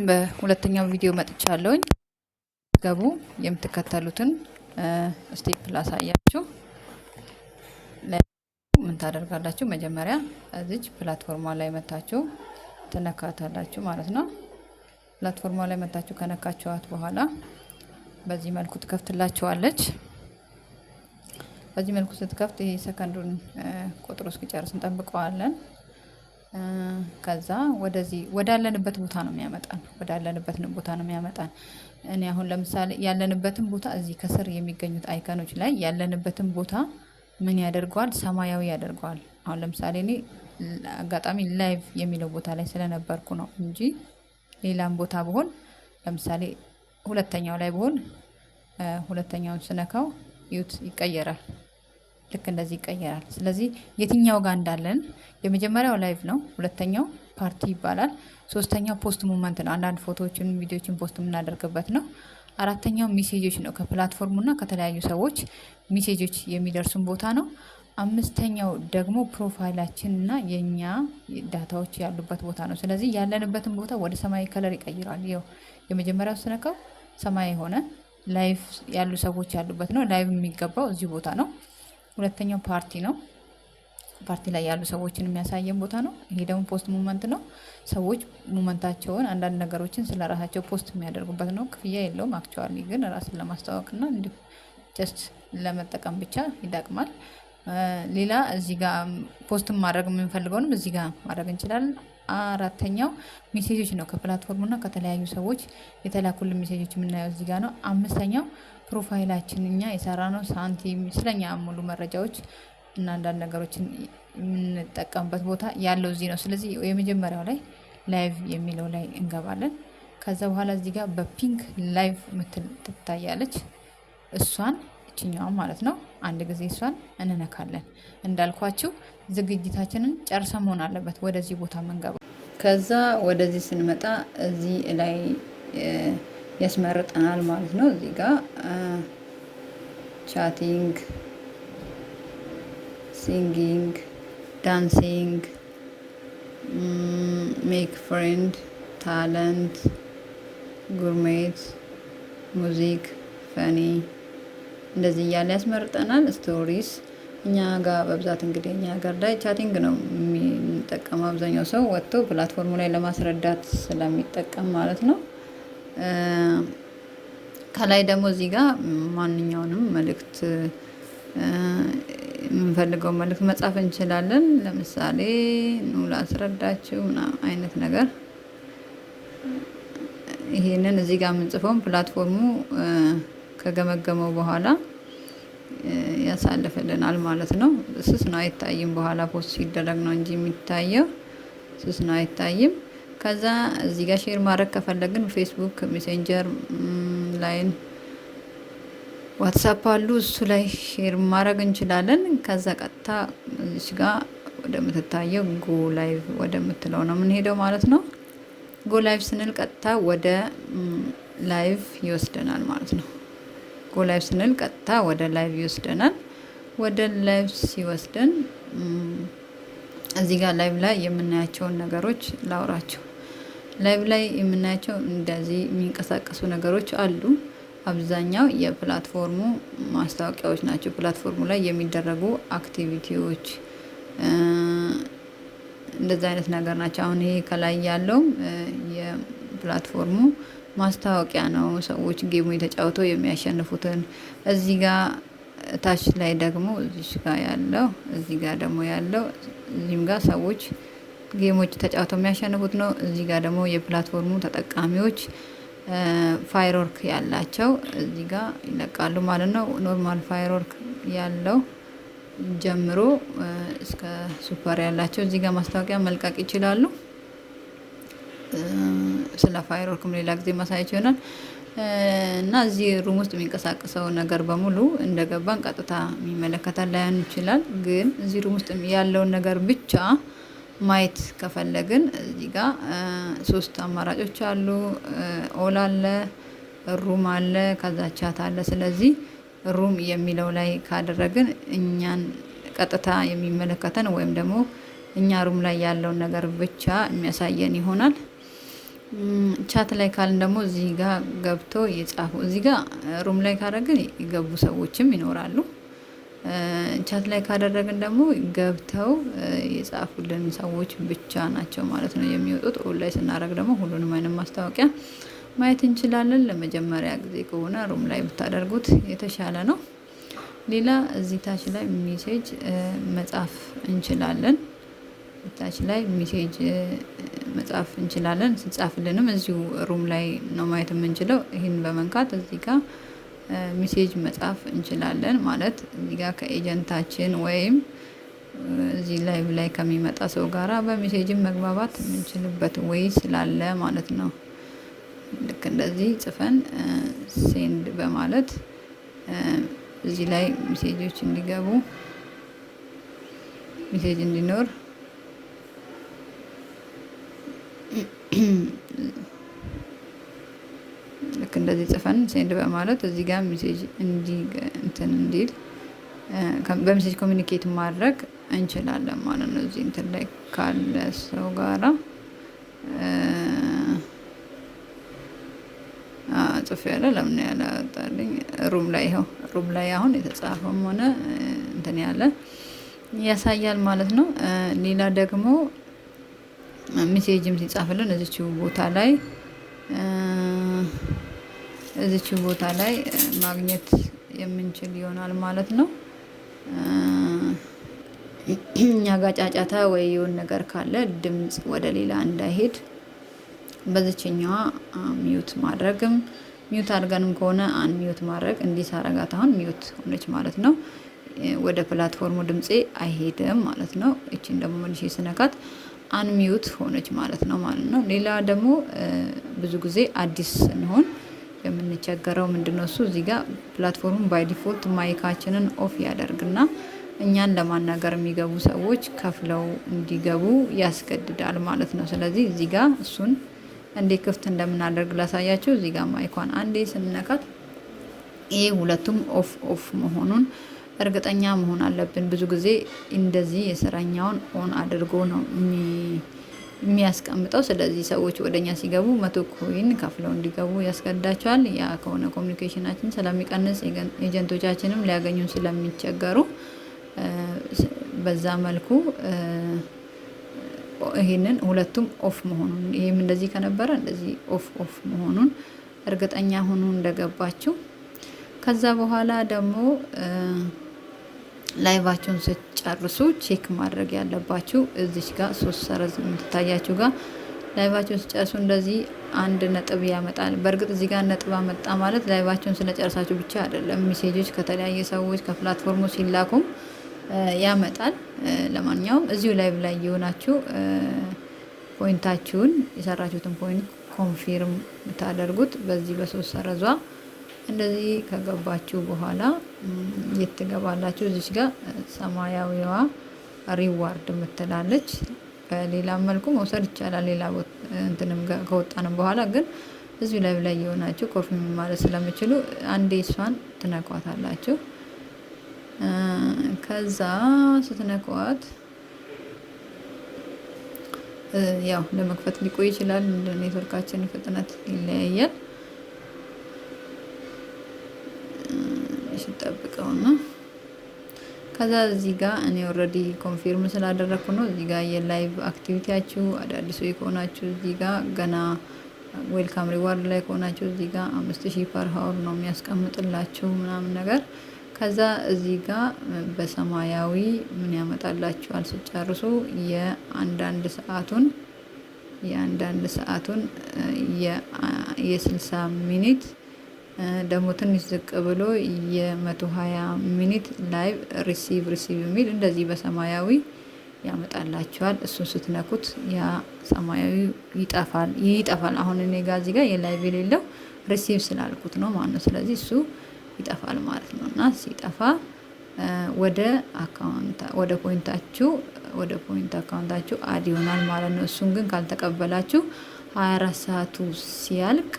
በሁለተኛው ቪዲዮ መጥቻለሁኝ። ገቡ የምትከተሉትን ስቴፕ ላሳያችሁ። ምን ታደርጋላችሁ? መጀመሪያ እዚች ፕላትፎርሟ ላይ መታችሁ ትነካታላችሁ ማለት ነው። ፕላትፎርሟ ላይ መታችሁ ከነካችኋት በኋላ በዚህ መልኩ ትከፍትላችኋለች። በዚህ መልኩ ስትከፍት ይሄ ሰከንዱን ቁጥሩ እስኪጨርስ እንጠብቀዋለን። ከዛ ወደዚህ ወዳለንበት ቦታ ነው የሚያመጣን። እኔ አሁን ለምሳሌ ያለንበትን ቦታ እዚህ ከስር የሚገኙት አይከኖች ላይ ያለንበትን ቦታ ምን ያደርገዋል? ሰማያዊ ያደርገዋል። አሁን ለምሳሌ እኔ አጋጣሚ ላይቭ የሚለው ቦታ ላይ ስለነበርኩ ነው እንጂ ሌላም ቦታ ብሆን ለምሳሌ ሁለተኛው ላይ ብሆን ሁለተኛውን ስነካው ዩት ይቀየራል። ልክ እንደዚህ ይቀየራል። ስለዚህ የትኛው ጋር እንዳለን የመጀመሪያው ላይቭ ነው፣ ሁለተኛው ፓርቲ ይባላል፣ ሶስተኛው ፖስት ሙቭመንት ነው። አንዳንድ ፎቶዎችን ቪዲዮችን ፖስት የምናደርግበት ነው። አራተኛው ሜሴጆች ነው። ከፕላትፎርሙና ከተለያዩ ሰዎች ሜሴጆች የሚደርሱን ቦታ ነው። አምስተኛው ደግሞ ፕሮፋይላችን እና የኛ ዳታዎች ያሉበት ቦታ ነው። ስለዚህ ያለንበትን ቦታ ወደ ሰማያዊ ከለር ይቀይራል። ይኸው የመጀመሪያው ስነካው ሰማያዊ ሆነ። ላይቭ ያሉ ሰዎች ያሉበት ነው። ላይቭ የሚገባው እዚህ ቦታ ነው። ሁለተኛው ፓርቲ ነው። ፓርቲ ላይ ያሉ ሰዎችን የሚያሳየን ቦታ ነው። ይሄ ደግሞ ፖስት ሙቭመንት ነው። ሰዎች ሙቭመንታቸውን አንዳንድ ነገሮችን ስለ ራሳቸው ፖስት የሚያደርጉበት ነው። ክፍያ የለውም። አክቹዋሊ ግን ራስን ለማስተዋወቅና እንዲሁ ጀስት ለመጠቀም ብቻ ይጠቅማል። ሌላ እዚህ ጋር ፖስት ማድረግ የምንፈልገውንም እዚህ ጋር ማድረግ እንችላለን። አራተኛው ሜሴጆች ነው። ከፕላትፎርሙና ከተለያዩ ሰዎች የተላኩልን ሜሴጆች የምናየው እዚህ ጋር ነው። አምስተኛው ፕሮፋይላችን እኛ የሰራነው ሳንቲም ስለኛ ሙሉ መረጃዎች እና አንዳንድ ነገሮችን የምንጠቀምበት ቦታ ያለው እዚህ ነው። ስለዚህ የመጀመሪያው ላይ ላይቭ የሚለው ላይ እንገባለን። ከዛ በኋላ እዚህ ጋር በፒንክ ላይቭ ምትል ትታያለች። እሷን እችኛዋን ማለት ነው። አንድ ጊዜ እሷን እንነካለን። እንዳልኳችሁ ዝግጅታችንን ጨርሰ መሆን አለበት ወደዚህ ቦታ መንገባ። ከዛ ወደዚህ ስንመጣ እዚህ ላይ ያስመርጠናል ማለት ነው። እዚህ ጋር ቻቲንግ፣ ሲንጊንግ፣ ዳንሲንግ፣ ሜክ ፍሬንድ፣ ታለንት፣ ጉርሜት፣ ሙዚክ፣ ፈኒ እንደዚህ እያለ ያስመርጠናል። ስቶሪስ እኛ ጋር በብዛት እንግዲህ እኛ ሀገር ላይ ቻቲንግ ነው የሚጠቀመው አብዛኛው ሰው ወጥቶ ፕላትፎርሙ ላይ ለማስረዳት ስለሚጠቀም ማለት ነው። ከላይ ደግሞ እዚህ ጋር ማንኛውንም መልእክት የምንፈልገው መልእክት መጻፍ እንችላለን። ለምሳሌ ኑ ላስረዳችሁ ምናምን አይነት ነገር ይሄንን እዚህ ጋር የምንጽፈውን ፕላትፎርሙ ከገመገመው በኋላ ያሳልፍልናል ማለት ነው። ስስ ነው አይታይም። በኋላ ፖስት ሲደረግ ነው እንጂ የሚታየው ስስ ነው አይታይም። ከዛ እዚህ ጋር ሼር ማድረግ ከፈለግን ፌስቡክ፣ ሜሴንጀር፣ ላይን፣ ዋትሳፕ አሉ። እሱ ላይ ሼር ማድረግ እንችላለን። ከዛ ቀጥታ እዚህ ጋር ወደምትታየው ጎ ላይቭ ወደምትለው ነው የምንሄደው ማለት ነው። ጎ ላይቭ ስንል ቀጥታ ወደ ላይቭ ይወስደናል ማለት ነው። ጎ ላይቭ ስንል ቀጥታ ወደ ላይቭ ይወስደናል። ወደ ላይቭ ሲወስደን እዚህ ጋር ላይቭ ላይ የምናያቸውን ነገሮች ላውራቸው። ላይቭ ላይ የምናያቸው እንደዚህ የሚንቀሳቀሱ ነገሮች አሉ። አብዛኛው የፕላትፎርሙ ማስታወቂያዎች ናቸው። ፕላትፎርሙ ላይ የሚደረጉ አክቲቪቲዎች እንደዚህ አይነት ነገር ናቸው። አሁን ይሄ ከላይ ያለው የፕላትፎርሙ ማስታወቂያ ነው። ሰዎች ጌሙ የተጫወተው የሚያሸንፉትን እዚህ ጋር ታች ላይ ደግሞ እዚህ ጋር ያለው እዚህ ጋር ደግሞ ያለው እዚህም ጋር ሰዎች ጌሞች ተጫውተው የሚያሸንፉት ነው። እዚህ ጋር ደግሞ የፕላትፎርሙ ተጠቃሚዎች ፋይርወርክ ያላቸው እዚህ ጋር ይለቃሉ ማለት ነው። ኖርማል ፋይርወርክ ያለው ጀምሮ እስከ ሱፐር ያላቸው እዚህ ጋር ማስታወቂያ መልቀቅ ይችላሉ። ስለ ፋይርወርክም ሌላ ጊዜ ማሳየት ይሆናል። እና እዚህ ሩም ውስጥ የሚንቀሳቀሰው ነገር በሙሉ እንደገባን ቀጥታ የሚመለከታል ላይሆን ይችላል። ግን እዚህ ሩም ውስጥ ያለውን ነገር ብቻ ማየት ከፈለግን እዚህ ጋር 3 አማራጮች አሉ። ኦል አለ፣ ሩም አለ፣ ከዛ ቻት አለ። ስለዚህ ሩም የሚለው ላይ ካደረግን እኛን ቀጥታ የሚመለከተን ወይም ደግሞ እኛ ሩም ላይ ያለውን ነገር ብቻ የሚያሳየን ይሆናል። ቻት ላይ ካልን ደግሞ እዚህ ጋር ገብቶ የጻፉ እዚህ ጋር ሩም ላይ ካደረግን የገቡ ሰዎችም ይኖራሉ። ቻት ላይ ካደረግን ደግሞ ገብተው የጻፉልን ሰዎች ብቻ ናቸው ማለት ነው የሚወጡት። ሩም ላይ ስናደርግ ደግሞ ሁሉንም አይነት ማስታወቂያ ማየት እንችላለን። ለመጀመሪያ ጊዜ ከሆነ ሩም ላይ ብታደርጉት የተሻለ ነው። ሌላ እዚህ ታች ላይ ሜሴጅ መጻፍ እንችላለን። ታች ላይ ሜሴጅ መጻፍ እንችላለን። ሲጻፍልንም እዚሁ ሩም ላይ ነው ማየት የምንችለው። ይህን በመንካት እዚህ ጋር ሜሴጅ መጻፍ እንችላለን ማለት እዚህ ጋር ከኤጀንታችን ወይም እዚህ ላይ ከሚመጣ ሰው ጋራ በሜሴጅም መግባባት የምንችልበት ወይ ስላለ ማለት ነው። ልክ እንደዚህ ጽፈን ሴንድ በማለት እዚህ ላይ ሜሴጆች እንዲገቡ ሜሴጅ እንዲኖር ልክ እንደዚህ ጽፈን ሴንድ በማለት እዚህ ጋር ሜሴጅ እንዲል በሜሴጅ ኮሚኒኬት ማድረግ እንችላለን ማለት ነው። እዚህ እንትን ላይ ካለ ሰው ጋራ ጽፌ ያለ ለምን ያላወጣልኝ ሩም ላይ ይኸው ሩም ላይ አሁን የተጻፈም ሆነ እንትን ያለ ያሳያል ማለት ነው። ሌላ ደግሞ ሜሴጅም ሲጻፍልን እዚችው ቦታ ላይ ማግኘት የምንችል ይሆናል ማለት ነው። እኛ ጋር ጫጫታ ወይ የሆነ ነገር ካለ ድምጽ ወደ ሌላ እንዳይሄድ በዚችኛዋ ሚዩት ማድረግም ሚዩት አድርገንም ከሆነ ሚዩት ማድረግ እንዲህ ሳረጋት አሁን ሚዩት ሆነች ማለት ነው። ወደ ፕላትፎርሙ ድምጼ አይሄድም ማለት ነው። እቺን ደግሞ መልሼ ስነካት አንሚዩት ሆነች ማለት ነው። ሌላ ደግሞ ብዙ ጊዜ አዲስ ስንሆን የምንቸገረው ምንድነው? እሱ እዚህ ጋር ፕላትፎርሙ ባይ ዲፎልት ማይካችንን ኦፍ ያደርግና እኛን ለማናገር የሚገቡ ሰዎች ከፍለው እንዲገቡ ያስገድዳል ማለት ነው። ስለዚህ እዚህ ጋር እሱን እንዴት ክፍት እንደምናደርግ ላሳያችሁ። እዚህ ጋር ማይኳን አንዴ ስንነካት ይሄ ሁለቱም ኦፍ መሆኑን እርግጠኛ መሆን አለብን። ብዙ ጊዜ እንደዚህ የስራኛውን ኦን አድርጎ ነው የሚያስቀምጠው። ስለዚህ ሰዎች ወደኛ ሲገቡ 100 ኮይን ከፍለው እንዲገቡ ያስገድዳቸዋል። ያ ከሆነ ኮሚኒኬሽናችን ስለሚቀንስ ኤጀንቶቻችንም ሊያገኙን ስለሚቸገሩ በዛ መልኩ ይሄንን ሁለቱም ኦፍ መሆኑን ይሄም እንደዚህ ከነበረ እንደዚህ ኦፍ መሆኑን እርግጠኛ ሆኑ እንደገባችሁ። ከዛ በኋላ ደግሞ ላይቫችሁን ስትጨርሱ ቼክ ማድረግ ያለባችሁ እዚች ጋር 3 ሰረዝ የምትታያችሁ ጋር ላይቫችሁን ስትጨርሱ እንደዚህ አንድ ነጥብ ያመጣል። በእርግጥ እዚህ ጋር ነጥብ አመጣ ማለት ላይቫችሁን ስለጨርሳችሁ ብቻ አይደለም። ሜሴጆች ከተለያየ ሰዎች ከፕላትፎርሙ ሲላኩም ያመጣል። ለማንኛውም እዚሁ ላይቭ ላይ የሆናችሁ ፖይንታችሁን የሰራችሁትን ፖይንት ኮንፊርም ታደርጉት በዚህ በ3 ሰረዟ እንደዚህ ከገባችሁ በኋላ የት ትገባላችሁ? እዚች ጋር ሰማያዊዋ ሪዋርድ የምትላለች። በሌላ መልኩ መውሰድ ይቻላል። ሌላ እንትንም ከወጣንም በኋላ ግን እዚሁ ላይቭ ላይ የሆናችሁ ኮንፊርም ማለት ስለምችሉ አንዴ እሷን ትነኳታላችሁ። ከዛ ስትነኳት ያው ለመክፈት ሊቆይ ይችላል። እንደ ኔትወርካችን ፍጥነት ይለያያል። ጠብቀውና ከዛ እዚህ ጋር እኔ ኦልሬዲ ኮንፊርም ስላደረኩ ነው። እዚህ ጋር የላይቭ አክቲቪቲያችሁ አዳዲስ ወይ ከሆናችሁ እዚህ ጋር ገና ዌልካም ሪዋርድ ላይ ከሆናችሁ እዚህ ጋር 5000 ፐር ሀወር ነው የሚያስቀምጥላችሁ ምናምን ነገር። ከዛ እዚህ ጋር በሰማያዊ ምን ያመጣላችኋል ስጨርሱ የአንዳንድ ሰዓቱን የ60 ሚኒት ደግሞ ትንሽ ዝቅ ብሎ የ120 ሚኒት ላይቭ ሪሲቭ የሚል እንደዚህ በሰማያዊ ያመጣላችኋል። እሱን ስትነኩት ያ ሰማያዊ ይጠፋል። አሁን እኔ ጋር እዚህ ጋር የላይቭ የሌለው ሪሲቭ ስላልኩት ነው ማለት ነው። ስለዚህ እሱ ይጠፋል ማለት ነው። እና ሲጠፋ ወደ ፖይንት አካውንታችሁ አድ ይሆናል ማለት ነው። እሱን ግን ካልተቀበላችሁ 24 ሰዓቱ ሲያልቅ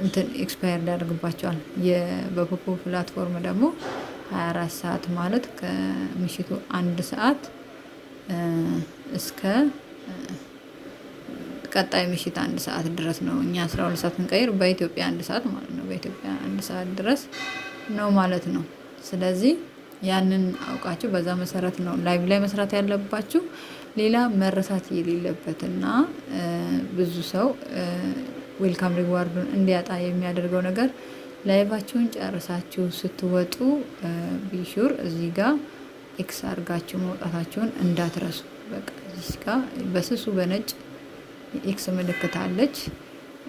እንትን ኤክስፓየር ያደርግባቸዋል። በፖፖ ፕላትፎርም ደግሞ 24 ሰዓት ማለት ከምሽቱ 1 ሰዓት እስከ ቀጣይ ምሽት 1 ሰዓት ድረስ ነው። እኛ 12 ሰዓት እንቀይር በኢትዮጵያ 1 ሰዓት ማለት ነው። በኢትዮጵያ 1 ሰዓት ድረስ ነው ማለት ነው። ስለዚህ ያንን አውቃችሁ በዛ መሰረት ነው ላይቭ ላይ መስራት ያለባችሁ። ሌላ መረሳት የሌለበትና ብዙ ሰው ዌልካም ሪዋርዱን እንዲያጣ የሚያደርገው ነገር ላይቫችሁን ጨርሳችሁ ስትወጡ ቢሹር እዚህ ጋር ኤክስ አድርጋችሁ መውጣታችሁን እንዳትረሱ። በቃ እዚህ ጋር በስሱ በነጭ ኤክስ ምልክት አለች።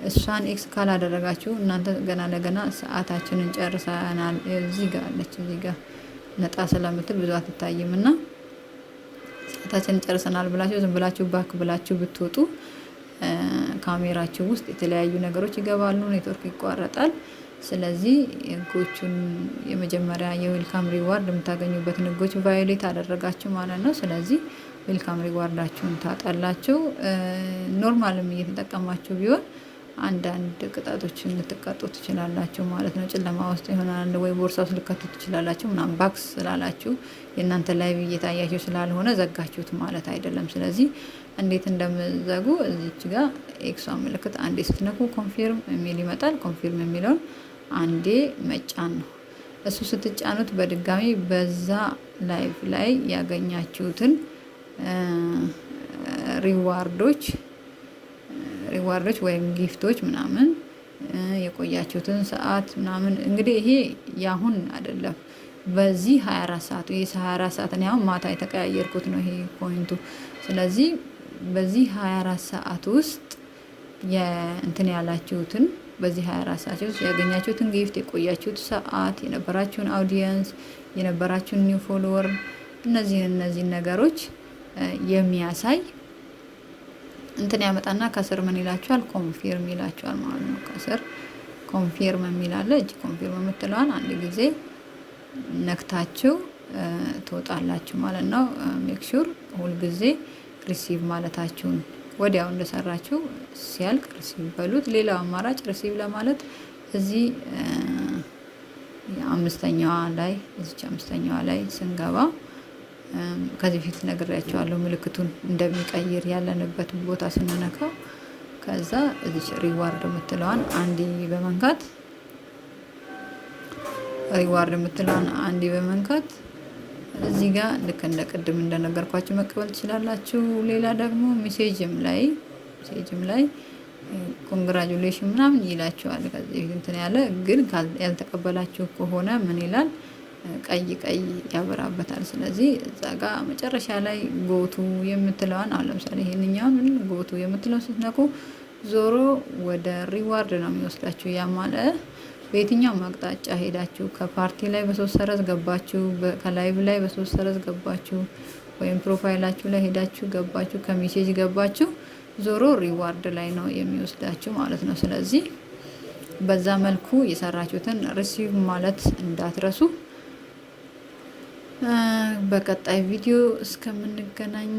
እሷን ኤክስ ካላደረጋችሁ እናንተ ገና ለገና ሰዓታችንን ጨርሰናል እዚህ ጋር አለች። እዚህ ጋር ነጣ ስለምትል ብዙ አትታይም እና ሰዓታችንን ጨርሰናል ብላችሁ ዝም ብላችሁ ባክ ብላችሁ ብትወጡ ካሜራችሁ ውስጥ የተለያዩ ነገሮች ይገባሉ፣ ኔትወርክ ይቋረጣል። ስለዚህ ህጎቹን የመጀመሪያ የዌልካም ሪዋርድ የምታገኙበትን ህጎች ቫዮሌት አደረጋችሁ ማለት ነው። ስለዚህ ዌልካም ሪዋርዳችሁን ታጣላችሁ። ኖርማልም እየተጠቀማችሁ ቢሆን አንዳንድ ቅጣቶችን ልትቀጡ ትችላላችሁ ማለት ነው። ጨለማ ውስጥ ይሆናል ወይ ቦርሳ ውስጥ ልከቱ ትችላላችሁ ምናምን። ባክስ ስላላችሁ የእናንተ ላይቭ እየታያችሁ ስላልሆነ ዘጋችሁት ማለት አይደለም። ስለዚህ እንዴት እንደምዘጉ እዚች ጋር ኤክሷ ምልክት አንዴ ስትነኩ ኮንፊርም የሚል ይመጣል። ኮንፊርም የሚለውን አንዴ መጫን ነው። እሱ ስትጫኑት በድጋሚ በዛ ላይቭ ላይ ያገኛችሁትን ሪዋርዶች ወይም ጊፍቶች ምናምን የቆያችሁትን ሰዓት ምናምን እንግዲህ ይሄ ያሁን አይደለም። በዚህ 24 ሰዓት ይሄ 24 ሰዓት ነው። አሁን ማታ የተቀያየርኩት ነው ይሄ ፖይንቱ። ስለዚህ በዚህ 24 ሰዓት ውስጥ እንትን ያላችሁትን በዚህ 24 ሰዓት ውስጥ ያገኛችሁትን ጊፍት፣ የቆያችሁት ሰዓት፣ የነበራችሁን አውዲየንስ፣ የነበራችሁን ኒው ፎሎወር እነዚህን ነገሮች የሚያሳይ እንትን ያመጣና ከስር ምን ይላችኋል? ኮንፊርም ይላችኋል ማለት ነው። ከስር ኮንፊርም የሚላለ እጅ ኮንፊርም የምትለዋን አንድ ጊዜ ነክታችሁ ትወጣላችሁ ማለት ነው። ሜክ ሹር ሁልጊዜ ሪሲቭ ማለታችሁን ወዲያው እንደሰራችሁ ሲያልቅ ሪሲቭ በሉት። ሌላው አማራጭ ሪሲቭ ለማለት እዚህ አምስተኛዋ ላይ ስንገባ ከዚህ ፊት ነግሬያቸዋለሁ። ምልክቱን እንደሚቀይር ያለንበት ቦታ ስንነካው ከዛ እዚህ ሪዋርድ የምትለዋን አንዴ በመንካት እዚህ ጋር ልክ እንደ ቅድም እንደነገርኳችሁ መቀበል ትችላላችሁ። ሌላ ደግሞ ሜሴጅም ላይ ኮንግራጁሌሽን ምናምን ይላችኋል። ከዚህ እንትን ያለ ግን ያልተቀበላችሁ ከሆነ ምን ይላል? ቀይ ያበራበታል። ስለዚህ እዛ ጋር መጨረሻ ላይ ጎቱ የምትለዋን አሁን ለምሳሌ ይሄንኛውን ጎቱ የምትለውን ስትነኩ ዞሮ ወደ ሪዋርድ ነው የሚወስዳችሁ። ያ ማለት በየትኛውም አቅጣጫ ሄዳችሁ ከፓርቲ ላይ በ3 ሰረዝ ገባችሁ፣ ከላይቭ ላይ በ3 ሰረዝ ገባችሁ፣ ወይም ፕሮፋይላችሁ ላይ ሄዳችሁ ገባችሁ፣ ከሜሴጅ ገባችሁ፣ ዞሮ ሪዋርድ ላይ ነው የሚወስዳችሁ ማለት ነው። ስለዚህ በዛ መልኩ የሰራችሁትን ሪሲቭ ማለት እንዳትረሱ። በቀጣይ ቪዲዮ እስከምንገናኝ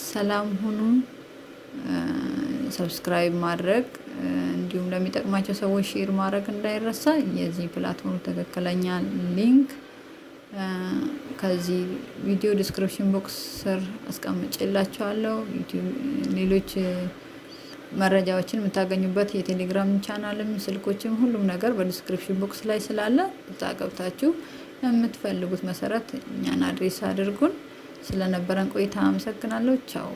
ሰላም ሁኑ። ሰብስክራይብ ማድረግ እንዲሁም ለሚጠቅማቸው ሰዎች ሼር ማድረግ እንዳይረሳ። የዚህ ፕላትፎርም ትክክለኛ ሊንክ ከዚህ ቪዲዮ ዲስክሪፕሽን ቦክስ ስር አስቀምጬላችኋለሁ። ሌሎች መረጃዎችን የምታገኙበት የቴሌግራም ቻናልም ስልኮችም ሁሉም ነገር በዲስክሪፕሽን ቦክስ ላይ ስላለ እዛ ገብታችሁ የምትፈልጉት መሰረት እኛን አድሬስ አድርጉን። ስለነበረን ቆይታ አመሰግናለሁ። ቻው።